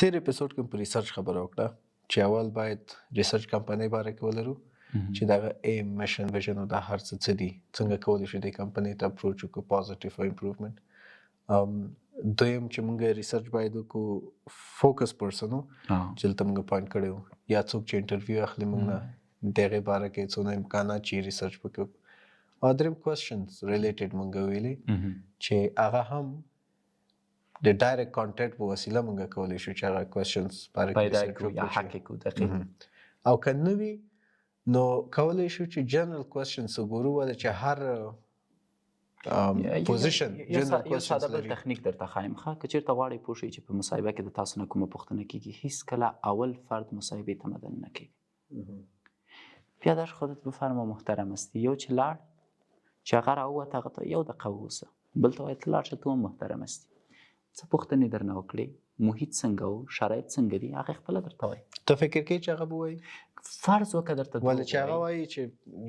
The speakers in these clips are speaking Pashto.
تیر اپیسوډ کې په ریسرچ خبره وکړه چې اول باید ریسرچ کمپنۍ باره کې ولرو چې دغه ایم میشن ویژن او دا هر څه دي څنګه کولی شو د کمپنۍ ته اپروچ وکړو پازیټیو او امپروومنت. دویم چې موږ ریسرچ باید وکړو فوکس پرسن چې دلته موږ پوینټ کړی و یا څوک چې انټرویو اخلي موږ نه دغې باره کې څونه امکانات چې ریسرچ وکړو. او دریم کوېسچنز ریلیټډ موږ ویلي چې هغه هم د ډایرکټ کانټینټ په وسیله موږ کولی شو چې هغه کوېسچنز باره کې ریسرچ وکړو او که نه وي نو کولی شو چې جنرال کوېسچنز وګورو ولې چې هر پوزیشن جنرال کوېسچنز ساده بل تخنیک درته ښایم ښه که چېرته غواړئ پوه شئ چې په مصاحبه کې د تاسو نه کومه پوښتنه کېږي هیڅ کله اول فرد مصاحبې ته مدن نکیږي. پیاداش خودت بفرما محترم هستی یو چې لاړ چې هغه راووت هغه ته یو دقیقه ووسه بل ته وایي ته لاړ شه تو هم محترم هستی څه پوښتنې درنه وکړې محیط څنګه و شرایط څنګه دي هغه خپله درته وایي. ته فکر کوې چې هغه به وایي فرض وکړه درته ولې چې هغه وایي چې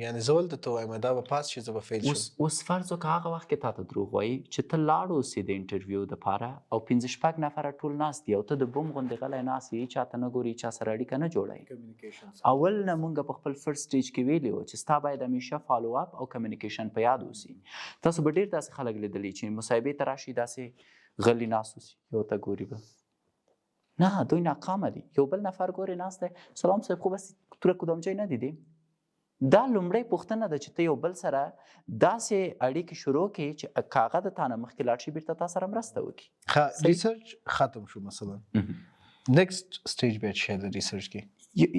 یعنې زه ولته ته وایم دا به پاس شي زه به فیل شم. اوس فرض وکړه هغه وخت کې تا ته دروغ وایي چې ته لاړ اوسې د انټرویو دپاره او 5-6 نفره ټول ناست دي او ته د بوم غوندې غلی ناست یې چا ته نه ګوري چا سره اړیکه نه جوړوي. اول نه مونږ په خپل فرست سټیج کې ویلي وو چې ستا باید همیشه فالو اپ او کمیونیکیشن په یاد اوسي. تاسو به ډېر داسې خلک لیدلي چې مصاحبې ته راشي داسې غلی ناست اوسي یو ته ګوري به نه دوی ناکامه دي یو بل نفر ګوري ناست دی سلام صاحب خوب هستی توره کدامجای ندیدی. دا لومړی پوښتنه ده چې ته یو بل سره داسې اړیکې شروع کړې چې که هغه د تا نه مخکې لاړ شي بېرته تا سره مرسته وکړي. ریسرچ ختم شو مثلا نیکسټ سټیج بیا څه شی د ریسرچ کې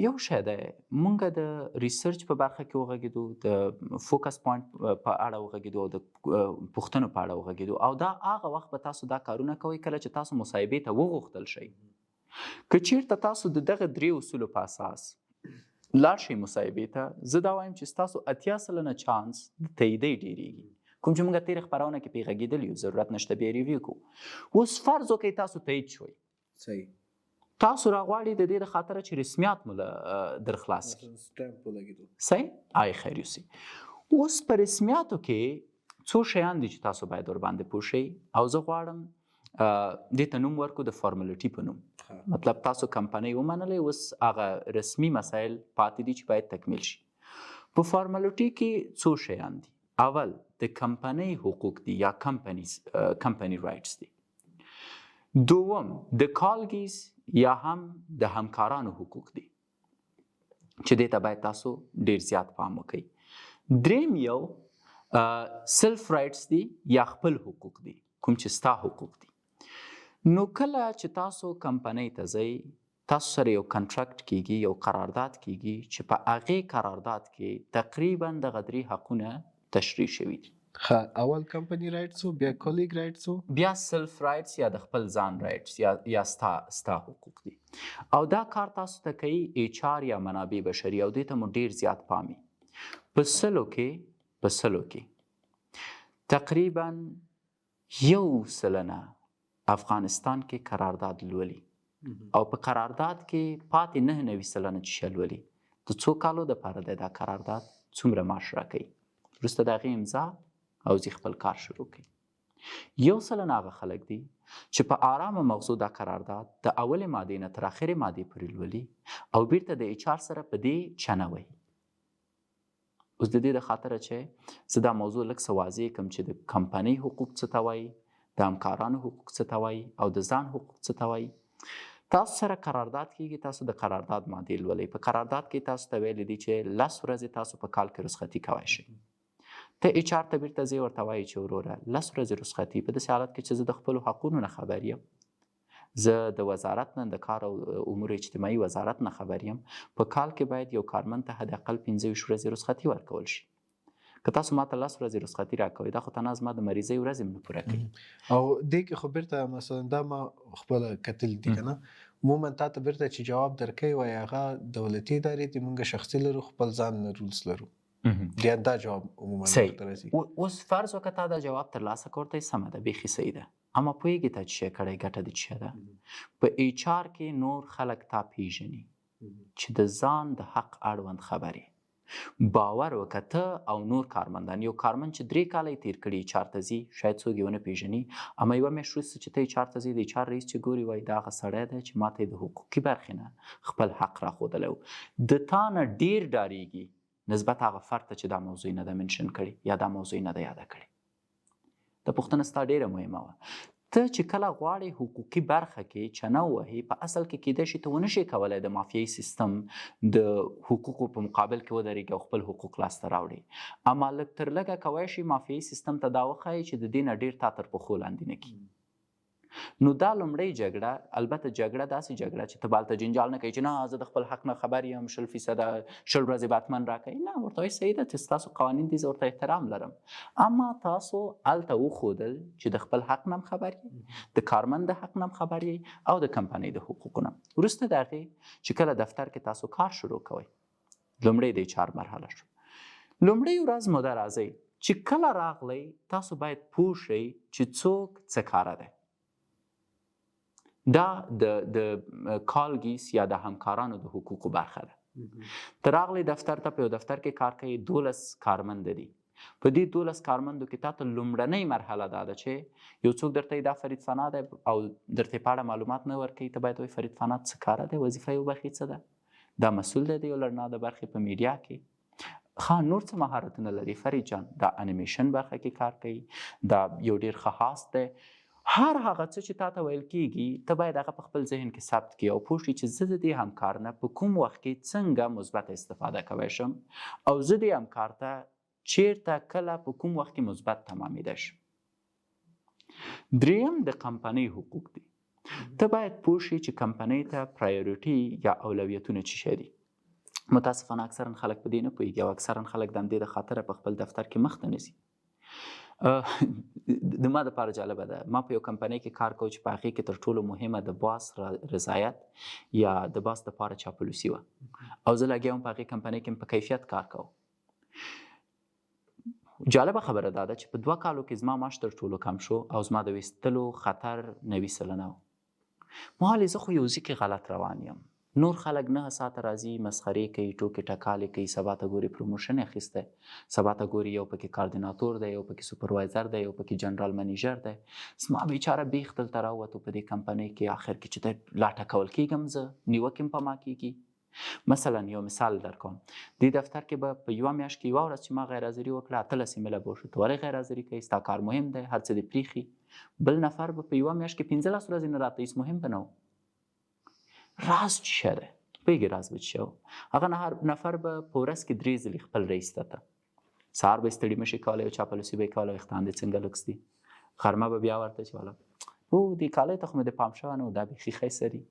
یو شی دی مونږ د ریسرچ په برخه کې وغږېدو د فوکس پوینټ په اړه وغږېدو او د پوښتنو په اړه وغږېدو او دا هغه وخت به تاسو دا کارونه کوئ کله چې تاسو مصاحبې ته وغوښتل شئ. که چیرته تاسو د دغه 3 اصولو په اساس لاړ شئ مصاحبې ته زه دا وایم چې ستاسو 80% چانس د تاییدۍ ډېرېږي کوم چې موږ تېره خپرونه کې پرې غږېدلي یو ضرورت نشته بیا ریویو کوو. اوس فرض وکړئ تاسو تایید شوئ صحیح تاسو راغواړئ د دې د خاطره چې رسمیات مو در خلاص کړي صحیح آی خیر یوسي. اوس په رسمیاتو کې څو شیان دي چې تاسو باید ورباندې پوه شئ او زه غواړم دې ته نوم ورکړو د فارملټي په نوم مطلب تاسو کمپنۍ ومنلئ اوس هغه رسمي مسایل پاتې دي چې باید تکمیل شي. په فارملټي کې څو شیان دي. اول د کمپنۍ حقوق دي یا کمپنۍ رایټس دي. دوم د کالګیز یا هم د همکارانو حقوق دي چې دې ته باید تاسو ډیر زیات پام وکړئ. دریم یو سلف رایټس دي یا خپل حقوق دي کوم چې ستا حقوق دي. نو کله چې تاسو کمپنۍ ته ځئ تاسو سره یو کنټراکټ کیږي یو قرارداد کیږي چې په هغې قرارداد کې تقریبا دغه 3 حقونه تشریح شوي دي. اول کمپنی رایټس او بیا کولیګ رایټس او بیا سلف رایټس یا د خپل ځان رایټس یا ستا حقوق دي او دا کار تاسو ته کوي ایچ آر یا منابع بشري او دې ته مو ډیر زیات پامي. په سلو کې تقریبا 1% افغانستان کې قرارداد لولي او په قرارداد کې پاتې 99% چې لولي د څو کالو دپاره دی دا قرارداد څومره معاش راکوي وروسته د هغې امضا او زی خپل کار شروع کوي. 1% هغه خلک دي چې په آرامه مغزو دا قرارداد د اولې مادې نه تر اخرې مادې پورې لولي او بیرته د ایچ آر سره په دې چنه وي. اوس د دې د خاطره چې زه دا موضوع لږ څه واضح کړم چې د کمپنۍ حقوق څه ته وایي د همکارانو حقوق څه ته وایي او د ځان حقوق څه ته وایي. تاسو سره قرارداد کیږي تاسو د قرارداد مادې لولئ. په قرارداد کې تاسو ته ویلي دي چې 10 ورځې تاسو په کال کې رخصتي کولی شئ. ته ایچ آر ته بیرته ځې ورته وایي چې وروره 10 ورځې رخصتي په داسې حالت کې چې زه د خپلو حقونو نه خبر یم زه د وزارت نه د کار او امور اجتماعي وزارت نه خبر یم په کال کې باید یو کارمند ته حداقل 15 ورځې رخصتي ورکول شي. که تاسو ماته 10 ورځې رخصتي راکوئ دا خو تنها زما د مریضۍ ورځې هم نه پوره کوي. او دې کې خو بیرته مثلا دا ما خپله کتل دي که نه عموما تا ته بیرته چې جواب درکوي وایي هغه دولتي ادارې دي موږ شخصي لرو خپل ځان نه رولز لرو. بیا دا جواب عموما صحیح. اوس فرض وکړه تا دا جواب ترلاسه کړ ته یې سمه ده بیخي صحیح ده اما پوهېږې تا چې شی کړی ګټه دې څه ده. په ایچ آر کې نور خلک تا پیژني چې د ځان د حق اړوند خبرې باور وکړه ته او نور کارمندان. یو کارمند چې 3 کاله یې تیر کړي HR ته ځي، شاید څوک یې ونه پیژني، اما یوه میاشت وروسته چې ته HR ته ځي د HR رئیس چې ګوري وایي دا هغه سړی دی چې ماته یې د حقوقي برخې نه خپل حق راښودلی و. د تا نه ډېر ډارېږي نسبت هغه فرد ته چې دا موضوع نه ده منشن کړې یا دا موضوع نه ده یاده کړې. دا پوښتنه ستا ډېره مهمه وه. ته چې کله غواړې حقوقي برخه کې چنه ووهې، په اصل کې کیدای شي ته ونه شي کولی د مافیایي سیستم د حقوقو په مقابل کې ودرېږي او خپل حقوق لاسته راوړې، اما لږ تر لږه کولی شي مافیایي سیستم ته دا وښایي چې د دې نه ډېر تا تر پښو لاندې نه کړي. نو دا لومړی جګړه، البته جګړه داسې جګړه چې ته به هلته جنجال نه کوي چې نه زه د خپل حق نه خبر یم 100% 100 ورځې باتمن راکوي. نه، ورته وایي صحیح ده چې ستاسو قوانین دي، زه ورته احترام لرم، اما تاسو هلته وښودل چې د خپل حق نه هم خبر یې، د کارمند د حق نه هم خبر یې او د کمپنۍ د حقوقو نه. وروسته د هغې چې کله دفتر کې تاسو کار شروع کوئ، لومړی د HR مرحله شو. لومړی ورځ مو ده راځئ چې کله راغلی تاسو باید پوه شئ چې څوک څه کاره دی. دا د کالګیس یا د همکارانو د حقوقو برخه ده. ته راغلی دفتر ته، په یو دفتر کې کار کوي، 12 کارمند دي. په دې 12 کارمندو کې تا ته لومړنۍ مرحله دا ده چې یو څوک درته دا فرید فنا دی او درته په اړه معلومات نه ورکوي، ته باید وایي فرید فنا څه کاره دی، وظیفه یې وبخښي څه ده، دا مسؤل دی د یو لړنا د برخې په میډیا کې. نور څه مهارتونه لري فرید جان؟ دا انیمیشن برخه کې کار کوي، دا یو ډېر ښه هاست دی. هر هغه څه چې تا ته ویل کېږي ته باید هغه په خپل ذهن کې ثبت کړي او پوه شي چې زه د دې همکار نه په کوم وخت کې څنګه مثبت استفاده کولی شم او زه دې همکار ته چیرته کله په کوم وخت کې مثبت تمامیدی شم. دریم د کمپنۍ حقوق دي. ته باید پوه شي چې کمپنۍ ته پرایورټي یا اولویتونه څه شي دي. متاسفانه اکثرا خلک په دې نه پوهېږي او اکثرا خلک د همدې د خاطره په خپل دفتر کې مخ ته نه ځي. د ما دپاره جالبه ده، ما په یو کمپنۍ کې کار کوم چې په هغې کې تر ټولو مهمه د باس رضایت یا د باس دپاره چاپلوسي وه او زه لګیا وم په هغې کمپنۍ کې په کیفیت کار کوم. جالبه خبره دا ده چې په 2 کالو کې زما معاش تر ټولو کم شو او زما د ویستلو خطر 90 سلنه و. ما ویلې زه خو یو ځای کې غلط روان یم، نور خلک 9 ساعته راځي، مسخرې کوي، ټوکې ټکالې کوي، سبا ته ګوري پروموشن یې اخیستی، سبا ته ګوري یو پکې کاردیناتور دی، یو پکې سوپروایزر دی، یو پکې جنرال منیجر دی. زما بیچاره بیخ دلته راووتو په دې کمپنۍ کې، آخر کې چې ته لا ټکول کېږم، زه نیوکې هم په ما کېږي. مثلا یو مثال در کوم، دې دفتر کې به په یوه میاشت کې یوه ورځ چې ما غیر حاضري وکړه 18 ایمیله به وشو، ته ولې غیر حاضري کوې؟ ستا کار مهم دی، هر څه دې پرېښي. بل نفر به په یوه میاشت کې 15 ورځې نه راته هېڅ مهم به نه و. راز څه شی دی؟ پوهېږې راز به څه شی و؟ هغه نفر به په ورځ کې 3 ځلې خپل رئیس ته سهار به یې ستړي مشي کولی او چاپلوسي به یې کوله، ویښتان دې څنګه لوکس دي. غرمه به بیا ورته چې والا دې کالی ته خو مې د پام شوی نه و، دا بیخي ښایسته دي.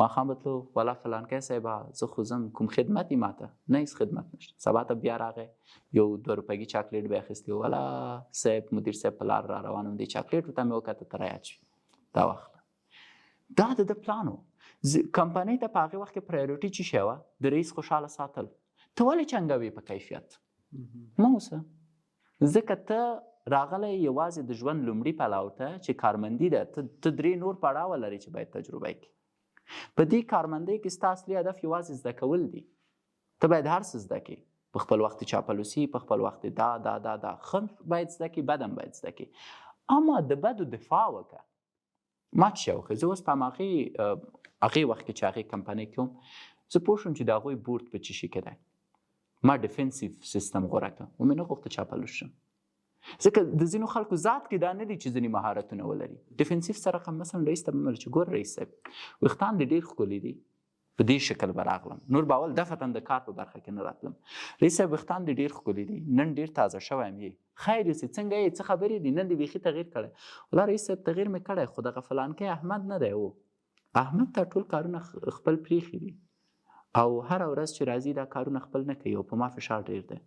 ماښام به تلو، والا فلانکی صاحبه زه خو ځم، کوم خدمت یې ما ته؟ نه هېڅ خدمت نشته. سبا ته بیا راغی، یو 2 روپیګي چاکلیټ به یې اخیستی، والا صاحب مدیر صاحب په لار را روان وم، دې چاکلیټو ته مې وکته ته رایاد شوي. دا وخت دا د ده پلان و. کمپنۍ ته په هغې وخت کې پرایورټي څه شی وه؟ د رئیس خوشحاله ساتل. ته ولې چنګوې په کیفیت؟ مه اوسه، ځکه ته راغلی یوازې د ژوند لومړي پړاو ته چې کارمندي ده، ته 3 نور پړاوه لري چې باید تجربه کړي. په دې کارمندۍ کې ستا اصلي هدف یوازې زده کول دي. ته باید هر څه زده کړي، په خپل وخت چاپلوسي، په خپل وخت دا ښه باید زده کړي، بد هم باید زده کړي، اما د بدو دفاع وکړه. ما څه شی وکړه؟ زه اوس په هغې وخت کې چې هغې کمپنۍ کې وم، زه پوه شوم چې د هغوی بورډ په څه شي کې دی. ما ډیفنسیو سیستم غوره کړه، ومې نه غوښته چاپلوس شم، ځکه د ځینو خلکو ذات کې دا نه دي چې ځینې مهارتونه ولري. ډیفنسیو سره مثلا رئیس ته به مې ویل چې ګوره رئیس صاحب ویښتان دې ډېر ښکلي دي، په دې شکل به راغلم، نور به اول دفعتاً د کار په برخه کې نه راتلم. رئیس صاحب ویښتان دې ډېر ښکلي دي، نن ډېر تازه شوی یم، خیر یوسې څنګه یې، څه خبرې دي؟ نن دې بیخي تغییر کړی. والله رئیس صاحب تغییر مې کړی، خو دغه فلانکی احمد نه دی، و احمد ته ټول کارونه خپل پرېښي دي او هره ورځ چې راځي دا کارونه خپل نه کوي او په ما فشار ډېر دی.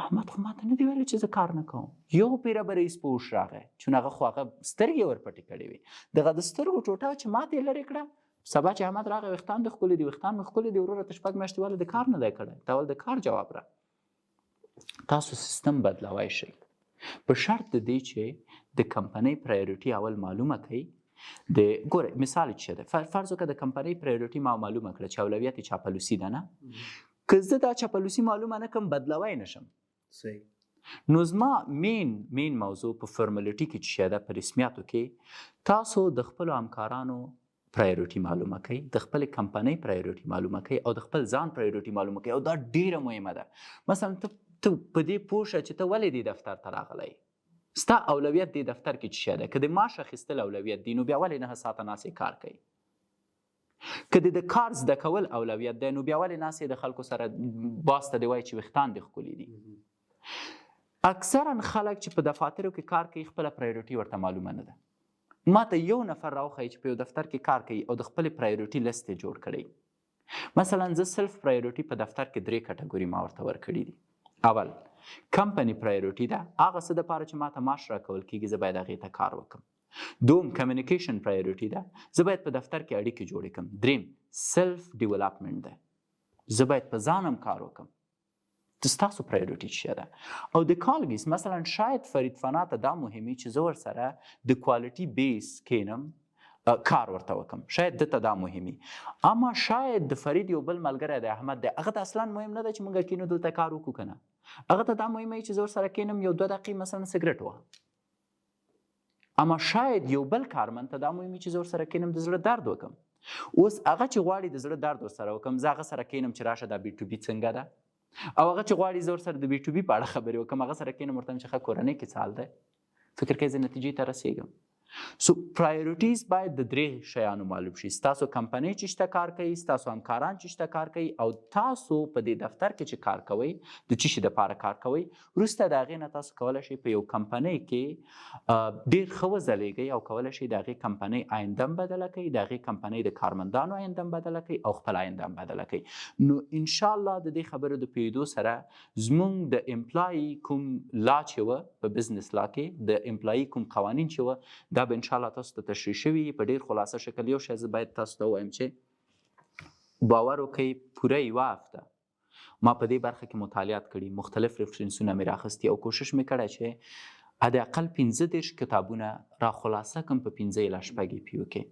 احمد خو ماته نه دی ویلی چې زه کار نه کوم. یو پیره به رئیس په هوښ راغی، چون هغه خو هغه سترګې ورپټې کړې وې، دغه د سترګو ټوټه چې ماته یې لرې کړه. سبا چې احمد راغی ویښتان دې ښکلي دي، ویښتان مې ښکلي دي، وروره ته 6 میاشتې ولې د کار نه دی کړی؟ تا ول د کار جواب را. تاسو سیستم بدلوی شئ په شرط د دې چې د کمپنۍ پرایورټي اول معلومه کړئ. ګوره مثال څه دی؟ فرض وکړه د کمپنۍ پرایورټي ما معلومه کړه چې اولویت یې چاپلوسي ده، نه که زه دا چاپلوسي معلومه نه کړم بدلوی نشم. صحیح. نو زما مین موضوع په فارمالیټي کې چې ده په رسمیاتو کې تاسو د خپلو همکارانو پرایورټي معلومه کوي، د خپل کمپنۍ پرایورټي معلومه کوي او د خپل ځان پرایورټي معلومه کوي او دا ډیره مهمه ده. مثلا ته په دې پوه شه چې ته ولې دې دفتر ته راغلی، ستا اولویت دې دفتر کې څه شی ده. که د معاش اخیستل اولویت دی نو بیا ولې 9 ساعته ناستې کار کوي؟ که د کار زده کول اولویت دی نو بیا ولې ناستې د خلکو سره باس ته دې وایي چې ویښتان دې ښکلي دي؟ اکثرا خلک چې په دفاترو کې کار کوي خپله پرایورټي ورته معلومه نه ده. ما ته یو نفر راوښیي چې په یو دفتر کې کار کوي او د خپلې پرایورټي لست یې جوړ کړی. مثلا زه سلف پرایورټي په دفتر کې 3 کټګوري ما ورته ورکړي دي. اول کمپنی پرایورټي ده، هغه څه دپاره چې ما ته معاش راکول کېږي زه باید هغې ته کار وکړم. دوم کمیونیکیشن پرایورټي ده، زه باید په دفتر کې اړیکې جوړې کړم. دریم سلف ډیولپمنټ ده، زه باید په ځان هم کار وکړم. ستاسو پرایورټي څه ده؟ او د کالګیس مثلا شاید فرید فنا ته دا مهمي چې زه ورسره د کوالټي بیس کینم کار ورته وکم، شاید دته دا مهمي. اما شاید د فرید یو بل ملګری دی احمد دی، هغه ته اصلا مهم نه ده چې موږ کینو دلته کار وکړو که نه، هغه ته دا مهمه چې زه ورسره کینم یو 2 دقیقې مثلا سګرټ وهم. اما شاید یو بل کارمند ته دا مهمه چې زه ورسره کینم د زړه درد وکم. اوس هغه چې غواړي د زړه درد ورسره وکم زه هغه سره کینم چې راشه دا بي ټو بي څنګه ده، او هغه چې غواړي زه ورسره د بي ټو بي په اړه خبرې وکم هغه سره کینم ورته چې ښه کورنۍ کې څه حال دی، فکر کوي زه نتیجې ته رسېږم. سو پرایورټیز باید د 3 شیانو معلوم شي. ستاسو کمپنۍ چې شته کار کوي، ستاسو همکاران چې شته کار کوي، او تاسو په دې دفتر کې چې کار کوئ د څه شي دپاره کار کوئ. وروسته د هغې نه تاسو کولی شئ په یو کمپنۍ کې ډېر ښه وځلیږئ او کولی شئ د هغې کمپنۍ آینده هم بدله کوئ، د هغې کمپنۍ د کارمندانو آینده هم بدله کوئ او خپل آینده هم بدله کوئ. نو انشاءالله د دې خبرو د پوهېدو سره زموږ د امپلایي کوم لا چې وه په بزنس لا کې د امپلایي کوم قوانین چې وه دا به انشاءالله تاسو ته تشریح شوي په ډېر خلاصه شکل. یو شی زه باید تاسو ته ووایم چې باور وکړئ پوره یوه هفته ما په دې برخه کې مطالعات کړي، مختلف ریفرنسونه مې راخیستي او کوشش مې کړی چې حداقل 15 کتابونه را خلاصه کړم په 15 الی 6 پیو کې.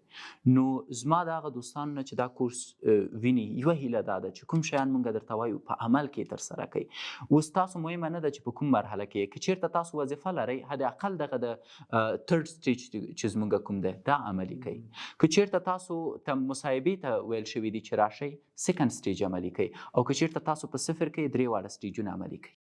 نو زما د هغه دوستانو نه چې دا کورس ویني یوه هیله دا ده چې کوم شیان موږ درته وایو په عمل کې ترسره کوئ. اوس تاسو مهمه نه ده چې په کوم مرحله کې که چېرته تاسو وظیفه لرئ حداقل دغه د 3rd سټیج چې زموږ کوم دی دا عملي کوئ. که چېرته تاسو ته مصاحبې ته ویل شوي دي چې راشئ 2nd سټیج عملي کوئ، او که چېرته تاسو په 0 کې 3 واړه سټیجونه عملي کوئ.